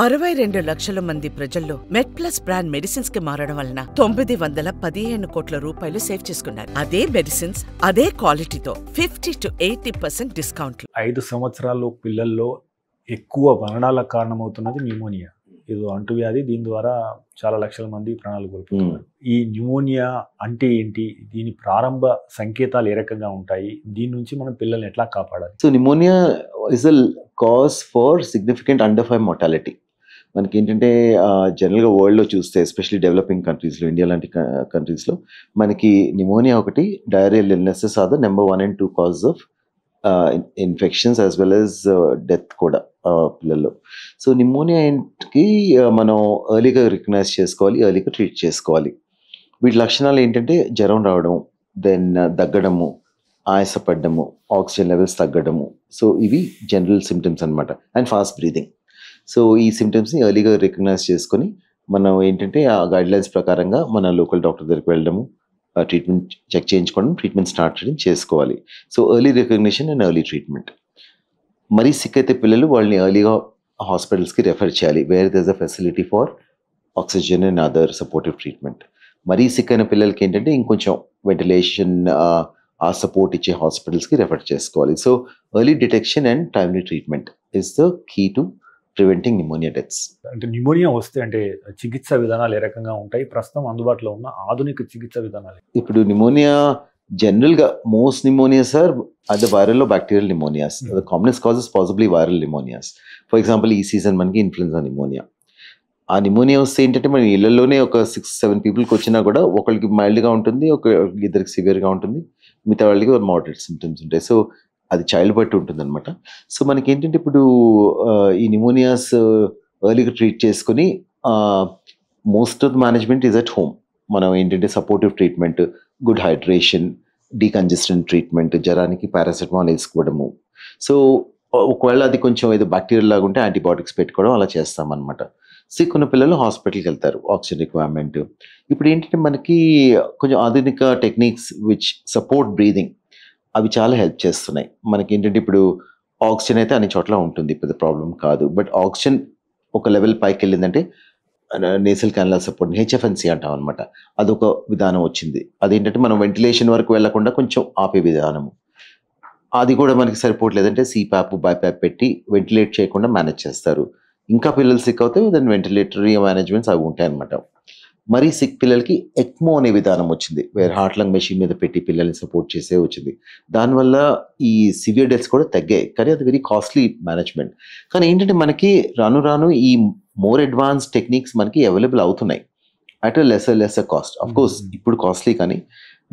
62 లక్షల మంది ప్రజల్లో మెడ్ప్లస్ బ్రాండ్ మెడిసిన్స్ కి మారడం వలన 915 కోట్ల రూపాయలు సేవ్ చేసుకున్నారు. అదే మెడిసిన్స్ అదే క్వాలిటీతో 50 to 80% డిస్కౌంట్. 5 సంవత్సరాల్లో పిల్లల్లో ఎక్కువ మరణాలకు కారణమవుతున్నది న్యూమోనియా. ఇది అంటువ్యాధి. దీని ద్వారా చాలా లక్షల మంది ప్రాణాలు కోల్పోతున్నారు. ఈ న్యూమోనియా అంటే ఏంటి, దీని ప్రారంభ సంకేతాలు ఏ రకంగా ఉంటాయి, దీని నుంచి మనం పిల్లల్ని ఎట్లా కాపాడాలి? So pneumonia is a cause for significant under 5 mortality. మనకి ఏంటంటే జనరల్గా వరల్డ్లో చూస్తే, ఎస్పెషల్లీ డెవలపింగ్ కంట్రీస్లో, ఇండియా లాంటి కంట్రీస్లో మనకి న్యూమోనియా ఒకటి, diarrhoeal illnesses are the number 1 and 2 cause of infections as well as death కూడా పిల్లల్లో. సో న్యూమోనియాకి మనం ఎర్లీగా రికగ్నైజ్ చేసుకోవాలి, ఎర్లీగా ట్రీట్ చేసుకోవాలి. వీటి లక్షణాలు ఏంటంటే జ్వరం రావడం, దెన్ దగ్గడము, ఆయాసపడ్డము, ఆక్సిజన్ లెవెల్స్ తగ్గడము. సో ఇవి జనరల్ సిమ్టమ్స్ అనమాట. And fast breathing. సో ఈ సిమ్టమ్స్ని ఎర్లీగా రికగ్నైజ్ చేసుకొని మనం ఏంటంటే ఆ గైడ్లైన్స్ ప్రకారంగా మన లోకల్ డాక్టర్ దగ్గరికి వెళ్ళడము, ట్రీట్మెంట్ చెక్ చేయించుకోవడం, ట్రీట్మెంట్ స్టార్ట్ చేయడం చేసుకోవాలి. So early recognition and early treatment. మరీ సిక్ అయితే పిల్లలు వాళ్ళని ఎర్లీగా హాస్పిటల్స్కి రెఫర్ చేయాలి, where there is a facility for oxygen and other supportive treatment. మరీ సిక్ అయిన పిల్లలకి ఏంటంటే ఇంకొంచెం వెంటిలేషన్ ఆ సపోర్ట్ ఇచ్చే హాస్పిటల్స్కి రెఫర్ చేసుకోవాలి. So early detection and timely treatment is the key to preventing pneumonia deaths. అంటే న్యూమోనియా వస్తే అంటే చికిత్సా విధానాలు ఏ రకంగా ఉంటాయి, ప్రస్తుతం అందుబాటులో ఉన్న ఆధునిక చికిత్సా విధానాలు? ఇప్పుడు న్యూమోనియా జనరల్గా most pneumonias are the viral or bacterial pneumonias. The commonest causes possibly viral pneumonias. For example ఈ సీజన్ మనకి ఇన్ఫ్లుయెన్జా న్యూమోనియా. ఆ న్యూమోనియా వస్తే ఏంటంటే మన ఇళ్లలోనే ఒక 6-7 పీపుల్కి వచ్చినా కూడా ఒకరికి మైల్డ్గా ఉంటుంది, ఇద్దరికి సివియర్గా ఉంటుంది, మిగతా వాళ్ళకి మోడరేట్ సిమ్టమ్స్ ఉంటాయి. సో అది చైల్డ్ బట్టి ఉంటుంది అనమాట. సో మనకి ఏంటంటే ఇప్పుడు ఈ న్యూమోనియాస్ ఎర్లీగా ట్రీట్ చేసుకుని most of the management is at home. మనం ఏంటంటే supportive treatment, good hydration, decongestant treatment, జ్వరానికి పారాసెటమాల్ వేసుకోవడము. సో ఒకవేళ అది కొంచెం ఏదో బ్యాక్టీరియల్ లాగా ఉంటే యాంటీబయాటిక్స్ పెట్టుకోవడం అలా చేస్తామన్నమాట. సిక్ ఉన్న పిల్లలు హాస్పిటల్కి వెళ్తారు, ఆక్సిజన్ రిక్వైర్మెంట్. ఇప్పుడు ఏంటంటే మనకి కొంచెం ఆధునిక టెక్నిక్స్ విచ్ సపోర్ట్ బ్రీదింగ్ అవి చాలా హెల్ప్ చేస్తున్నాయి. మనకి ఏంటంటే ఇప్పుడు ఆక్సిజన్ అయితే అన్ని చోట్ల ఉంటుంది, పెద్ద ప్రాబ్లం కాదు. బట్ ఆక్సిజన్ ఒక లెవెల్ పైకి వెళ్ళిందంటే నేసల్ క్యానులా సపోర్ట్, హెచ్ఎఫ్ఎన్సీ అంటాం అనమాట, అదొక విధానం వచ్చింది. అదేంటంటే మనం వెంటిలేషన్ వరకు వెళ్లకుండా కొంచెం ఆపే విధానము. అది కూడా మనకి సరిపోవట్లేదంటే సిపాప్, బైపాప్ పెట్టి వెంటిలేట్ చేయకుండా మేనేజ్ చేస్తారు. ఇంకా పిల్లలు సిక్ అవుతే దాని వెంటిలేటరీ మేనేజ్మెంట్స్ అవి ఉంటాయి అనమాట. మరీ సిక్ పిల్లలకి ఎక్మో అనే విధానం వచ్చింది, వేరే హార్ట్ లంగ్ మెషిన్ మీద పెట్టి పిల్లల్ని సపోర్ట్ చేసే వచ్చింది. దానివల్ల ఈ సివియర్ డెత్స్ కూడా తగ్గాయి, కానీ అది వెరీ కాస్ట్లీ మేనేజ్మెంట్. కానీ ఏంటంటే మనకి రాను రాను ఈ మోర్ అడ్వాన్స్ టెక్నిక్స్ మనకి అవైలబుల్ అవుతున్నాయి at lesser cost. Of course ఇప్పుడు కాస్ట్లీ, కానీ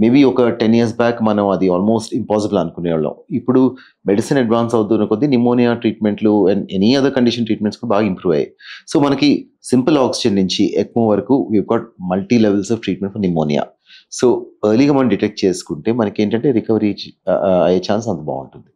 మేబీ ఒక 10 years బ్యాక్ మనం అది ఆల్మోస్ట్ ఇంపాసిబుల్ అనుకునేవాళ్ళం. ఇప్పుడు మెడిసిన్ అడ్వాన్స్ అవుతున్న కొద్దీ న్యూమోనియా ట్రీట్మెంట్లు and any other condition treatments కూడా బాగా ఇంప్రూవ్ అయ్యాయి. సో మనకి సింపుల్ ఆక్సిజన్ నుంచి ఎక్మో వరకు we got multi levels of treatment for pneumonia. So ఎర్లీగా మనం డిటెక్ట్ చేసుకుంటే మనకి ఏంటంటే రికవరీ అయ్యే ఛాన్స్ అంత బాగుంటుంది.